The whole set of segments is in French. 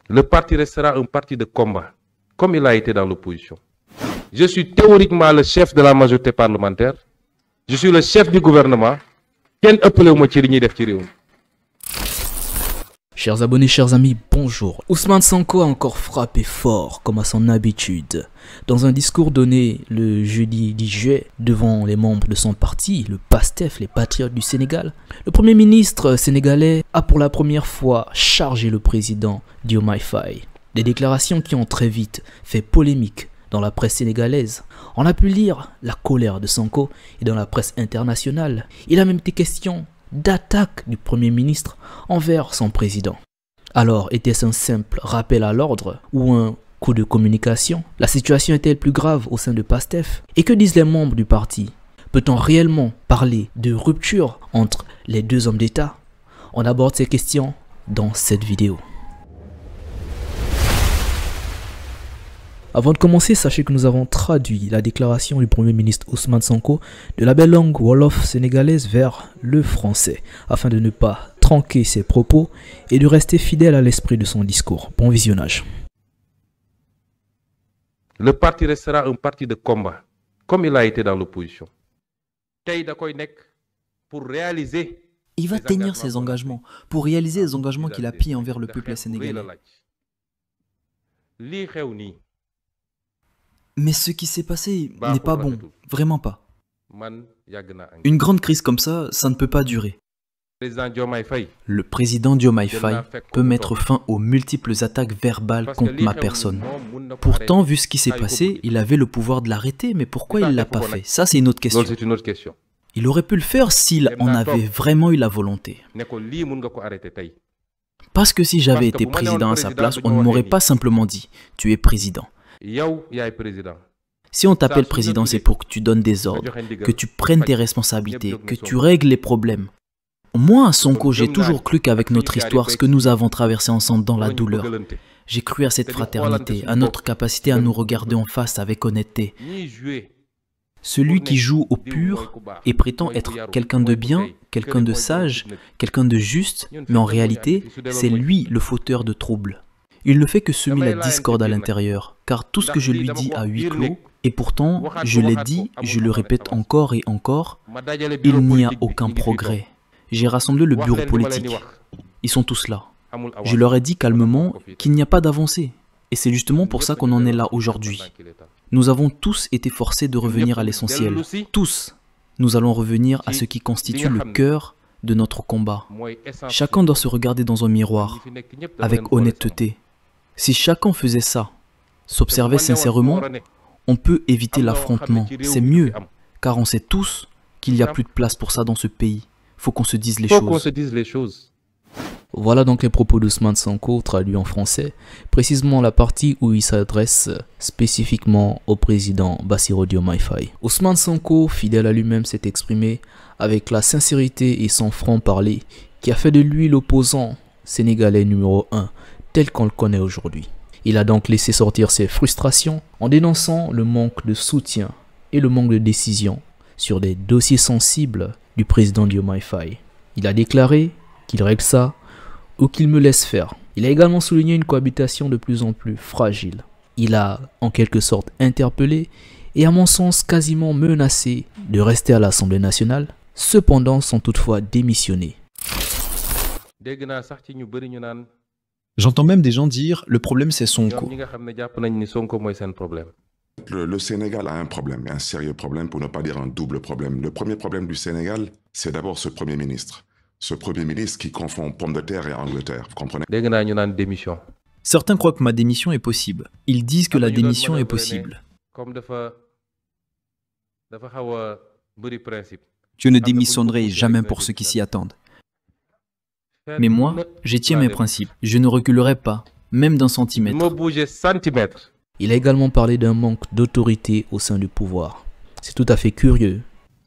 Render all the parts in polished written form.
Le parti restera un parti de combat, comme il a été dans l'opposition. Je suis théoriquement le chef de la majorité parlementaire. Je suis le chef du gouvernement. Chers abonnés, chers amis, bonjour. Ousmane Sonko a encore frappé fort, comme à son habitude. Dans un discours donné le jeudi 10 juillet devant les membres de son parti, le PASTEF, les Patriotes du Sénégal, le Premier ministre sénégalais a pour la première fois chargé le président Diomaye Faye. Des déclarations qui ont très vite fait polémique dans la presse sénégalaise. On a pu lire la colère de Sonko et dans la presse internationale. Il a même été question d'attaque du Premier ministre envers son président. Alors, était-ce un simple rappel à l'ordre ou un coup de communication? La situation est-elle plus grave au sein de PASTEF? Et que disent les membres du parti? Peut-on réellement parler de rupture entre les deux hommes d'État? On aborde ces questions dans cette vidéo. Avant de commencer, sachez que nous avons traduit la déclaration du Premier ministre Ousmane Sonko de la belle langue Wolof sénégalaise vers le français, afin de ne pas tronquer ses propos et de rester fidèle à l'esprit de son discours. Bon visionnage. Le parti restera un parti de combat, comme il a été dans l'opposition. Il va tenir ses engagements pour réaliser les engagements qu'il a pris envers le peuple sénégalais. Mais ce qui s'est passé n'est pas bon, vraiment pas. Une grande crise comme ça ne peut pas durer. Le président Diomaye Faye peut mettre fin aux multiples attaques verbales contre ma personne. Pourtant, vu ce qui s'est passé, il avait le pouvoir de l'arrêter, mais pourquoi il ne l'a pas fait? Ça, c'est une autre question. Il aurait pu le faire s'il en avait vraiment eu la volonté. Parce que si j'avais été président à sa place, on ne m'aurait pas simplement dit « tu es président ». Si on t'appelle président, c'est pour que tu donnes des ordres, que tu prennes tes responsabilités, que tu règles les problèmes. Moi, à Sonko, j'ai toujours cru qu'avec notre histoire, ce que nous avons traversé ensemble dans la douleur, j'ai cru à cette fraternité, à notre capacité à nous regarder en face avec honnêteté. Celui qui joue au pur et prétend être quelqu'un de bien, quelqu'un de sage, quelqu'un de juste, mais en réalité, c'est lui le fauteur de troubles. Il ne fait que semer la discorde à l'intérieur, car tout ce que je lui dis à huis clos, et pourtant, je l'ai dit, je le répète encore et encore, il n'y a aucun progrès. J'ai rassemblé le bureau politique. Ils sont tous là. Je leur ai dit calmement qu'il n'y a pas d'avancée. Et c'est justement pour ça qu'on en est là aujourd'hui. Nous avons tous été forcés de revenir à l'essentiel. Tous. Nous allons revenir à ce qui constitue le cœur de notre combat. Chacun doit se regarder dans un miroir, avec honnêteté. Si chacun faisait ça, s'observait sincèrement, on peut éviter l'affrontement. C'est mieux, car on sait tous qu'il n'y a plus de place pour ça dans ce pays. Faut qu'on se dise les choses. Voilà donc les propos d'Ousmane Sonko traduits en français, précisément la partie où il s'adresse spécifiquement au président Bassirou Diomaye Faye. Ousmane Sonko, fidèle à lui-même, s'est exprimé avec la sincérité et son franc-parler qui a fait de lui l'opposant sénégalais numéro 1 tel qu'on le connaît aujourd'hui. Il a donc laissé sortir ses frustrations en dénonçant le manque de soutien et le manque de décision sur des dossiers sensibles du président Diomaye Faye. Il a déclaré qu'il règle ça ou qu'il me laisse faire. Il a également souligné une cohabitation de plus en plus fragile. Il a en quelque sorte interpellé et à mon sens quasiment menacé de rester à l'Assemblée nationale, cependant sans toutefois démissionner. J'entends même des gens dire « le problème c'est Sonko ». Le Sénégal a un problème, un sérieux problème, pour ne pas dire un double problème. Le premier problème du Sénégal, c'est d'abord ce Premier ministre. Ce Premier ministre qui confond pomme de terre et Angleterre, vous comprenez? Certains croient que ma démission est possible. Ils disent que la démission est possible. Je ne démissionnerai jamais pour ceux qui s'y attendent. Mais moi, j'y tiens mes principes. Je ne reculerai pas, même d'un centimètre. Il a également parlé d'un manque d'autorité au sein du pouvoir. C'est tout à fait curieux.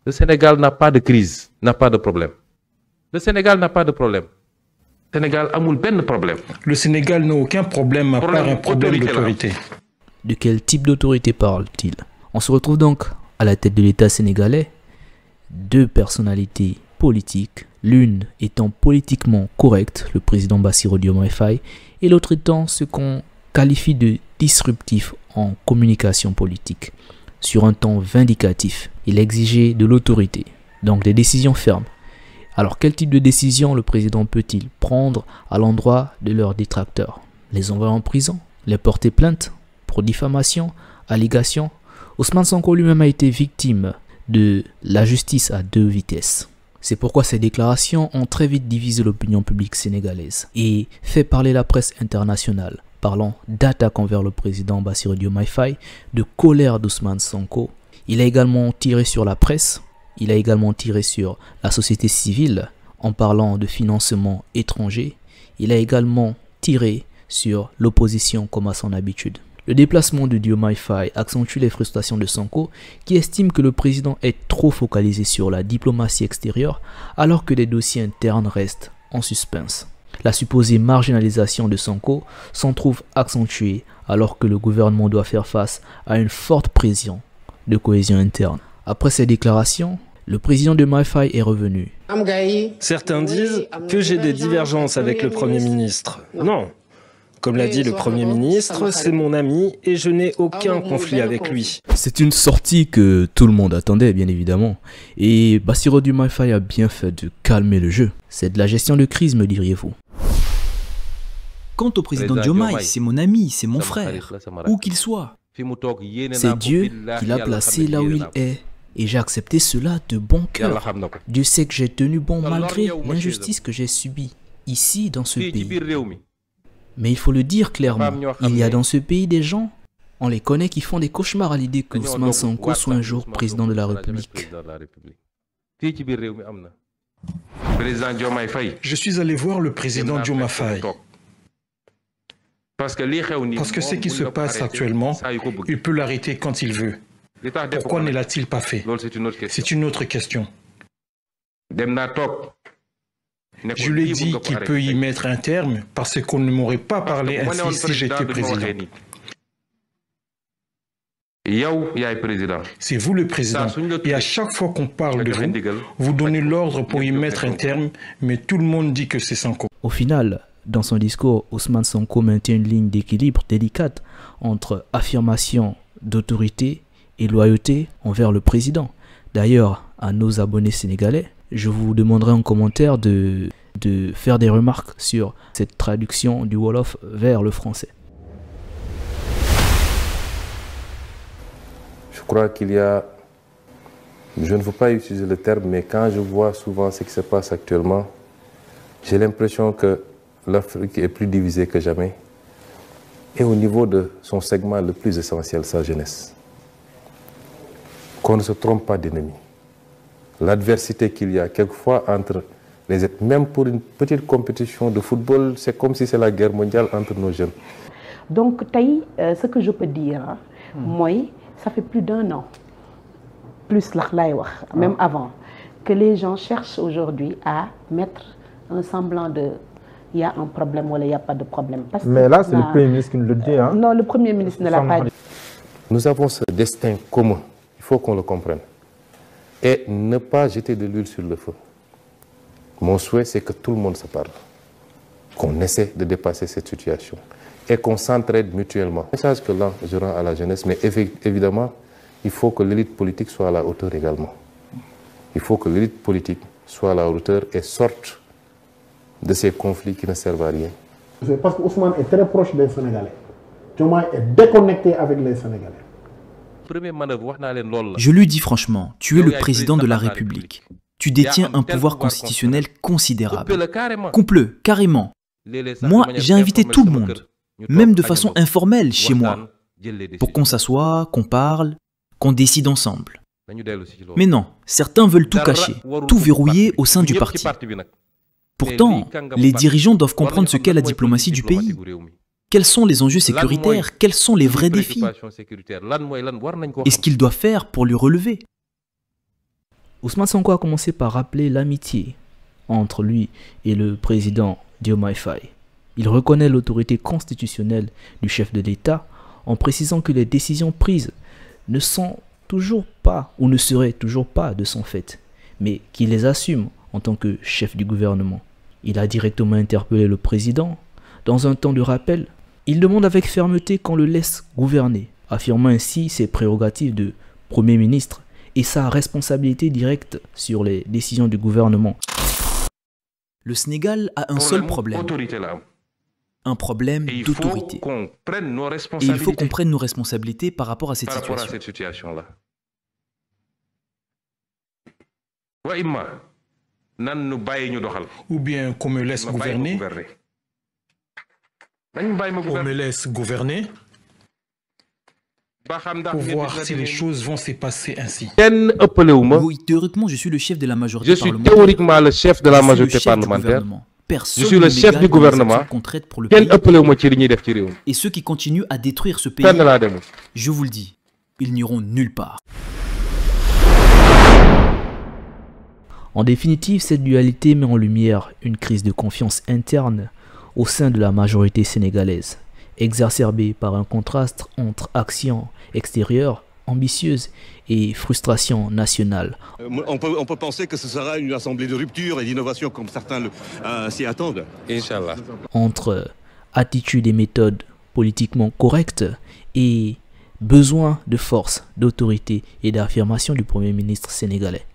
Le Sénégal n'a pas de crise, n'a pas de problème. Le Sénégal n'a pas de problème. Le Sénégal a ben problème. Le Sénégal n'a aucun problème à part un problème d'autorité. De quel type d'autorité parle-t-il? On se retrouve donc à la tête de l'État sénégalais. Deux personnalités politiques l'une étant politiquement correcte, le président Bassirou Diomaye Faye, et l'autre étant ce qu'on qualifie de disruptif en communication politique. Sur un ton vindicatif, il exigeait de l'autorité, donc des décisions fermes. Alors quel type de décision le président peut-il prendre à l'endroit de leurs détracteurs? Les envoyer en prison? Les porter plainte pour diffamation, allégation? Ousmane Sonko lui-même a été victime de la justice à deux vitesses. C'est pourquoi ces déclarations ont très vite divisé l'opinion publique sénégalaise et fait parler la presse internationale, parlant d'attaque envers le président Bassirou Diomaye Faye, de colère d'Ousmane Sonko. Il a également tiré sur la presse, il a également tiré sur la société civile en parlant de financement étranger. Il a également tiré sur l'opposition comme à son habitude. Le déplacement de Diomaye Faye accentue les frustrations de Sonko qui estime que le président est trop focalisé sur la diplomatie extérieure alors que les dossiers internes restent en suspens. La supposée marginalisation de Sonko s'en trouve accentuée alors que le gouvernement doit faire face à une forte pression de cohésion interne. Après ces déclarations, le président Diomaye Faye est revenu. Certains disent que j'ai des divergences avec le Premier ministre. Non. Comme l'a dit le Premier ministre, c'est mon ami et je n'ai aucun conflit avec lui. C'est une sortie que tout le monde attendait, bien évidemment. Et Bassirou Diomaye Faye a bien fait de calmer le jeu. C'est de la gestion de crise, me diriez-vous. Quant au président Diomaye, c'est mon ami, c'est mon frère, où qu'il soit. C'est Dieu qui l'a placé là où il est. Et j'ai accepté cela de bon cœur. Dieu sait que j'ai tenu bon malgré l'injustice que j'ai subie ici, dans ce pays. Mais il faut le dire clairement, il y a dans ce pays des gens, on les connaît, qui font des cauchemars à l'idée que Ousmane Sonko soit un jour président de la République. Je suis allé voir le président Diomaye Faye. Parce que ce qui se passe actuellement, il peut l'arrêter quand il veut. Pourquoi ne l'a-t-il pas fait? C'est une autre question. Je lui ai dit qu'il peut y mettre un terme parce qu'on ne m'aurait pas parlé ainsi si j'étais président. C'est vous le président. Et à chaque fois qu'on parle de vous, vous donnez l'ordre pour y mettre un terme, mais tout le monde dit que c'est Sonko. Au final, dans son discours, Ousmane Sonko maintient une ligne d'équilibre délicate entre affirmation d'autorité et loyauté envers le président. D'ailleurs, à nos abonnés sénégalais, je vous demanderai en commentaire de faire des remarques sur cette traduction du Wolof vers le français. Je crois qu'il y a, je ne veux pas utiliser le terme, mais quand je vois souvent ce qui se passe actuellement, j'ai l'impression que l'Afrique est plus divisée que jamais. Et au niveau de son segment le plus essentiel, sa jeunesse. Qu'on ne se trompe pas d'ennemis. L'adversité qu'il y a quelquefois entre les êtres, même pour une petite compétition de football, c'est comme si c'est la guerre mondiale entre nos jeunes. Donc, ce que je peux dire, moi, ça fait plus d'1 an, plus même avant, que les gens cherchent aujourd'hui à mettre un semblant de... Il y a un problème ou il n'y a pas de problème. Parce mais là, c'est le Premier ministre qui nous le dit. Hein? Non, le Premier ministre ne l'a pas dit. Nous avons ce destin commun, il faut qu'on le comprenne. Et ne pas jeter de l'huile sur le feu. Mon souhait, c'est que tout le monde se parle, qu'on essaie de dépasser cette situation et qu'on s'entraide mutuellement. C'est un message que là, je rends à la jeunesse, mais évidemment, il faut que l'élite politique soit à la hauteur également. Il faut que l'élite politique soit à la hauteur et sorte de ces conflits qui ne servent à rien. C'est parce que Ousmane est très proche des Sénégalais. Diomaye est déconnecté avec les Sénégalais. Je lui dis franchement, tu es le président de la République. Tu détiens un pouvoir constitutionnel considérable. Coupe-le, carrément. Moi, j'ai invité tout le monde, même de façon informelle chez moi, pour qu'on s'assoie, qu'on parle, qu'on décide ensemble. Mais non, certains veulent tout cacher, tout verrouiller au sein du parti. Pourtant, les dirigeants doivent comprendre ce qu'est la diplomatie du pays. Quels sont les enjeux sécuritaires? Quels sont les vrais défis? Et ce qu'il doit faire pour lui relever? Ousmane Sonko a commencé par rappeler l'amitié entre lui et le président Diomaye Faye. Il reconnaît l'autorité constitutionnelle du chef de l'État en précisant que les décisions prises ne sont toujours pas ou ne seraient toujours pas de son fait, mais qu'il les assume en tant que chef du gouvernement. Il a directement interpellé le président. Dans un temps de rappel, il demande avec fermeté qu'on le laisse gouverner, affirmant ainsi ses prérogatives de Premier ministre et sa responsabilité directe sur les décisions du gouvernement. Le Sénégal a un seul problème. Un problème d'autorité. Et il faut qu'on prenne nos responsabilités par rapport à cette situation. Ou bien qu'on me laisse gouverner. On me laisse gouverner pour voir si les choses vont se passer ainsi. Oui, théoriquement, je suis le chef de la majorité parlementaire. Je suis théoriquement le chef de la majorité parlementaire. Je suis le chef du gouvernement. Et ceux qui continuent à détruire ce pays, je vous le dis, ils n'iront nulle part. En définitive, cette dualité met en lumière une crise de confiance interne au sein de la majorité sénégalaise, exacerbée par un contraste entre action extérieure ambitieuse et frustration nationale. On peut penser que ce sera une assemblée de rupture et d'innovation comme certains s'y attendent. Inch'Allah. Entre attitude et méthode politiquement correctes et besoin de force, d'autorité et d'affirmation du Premier ministre sénégalais.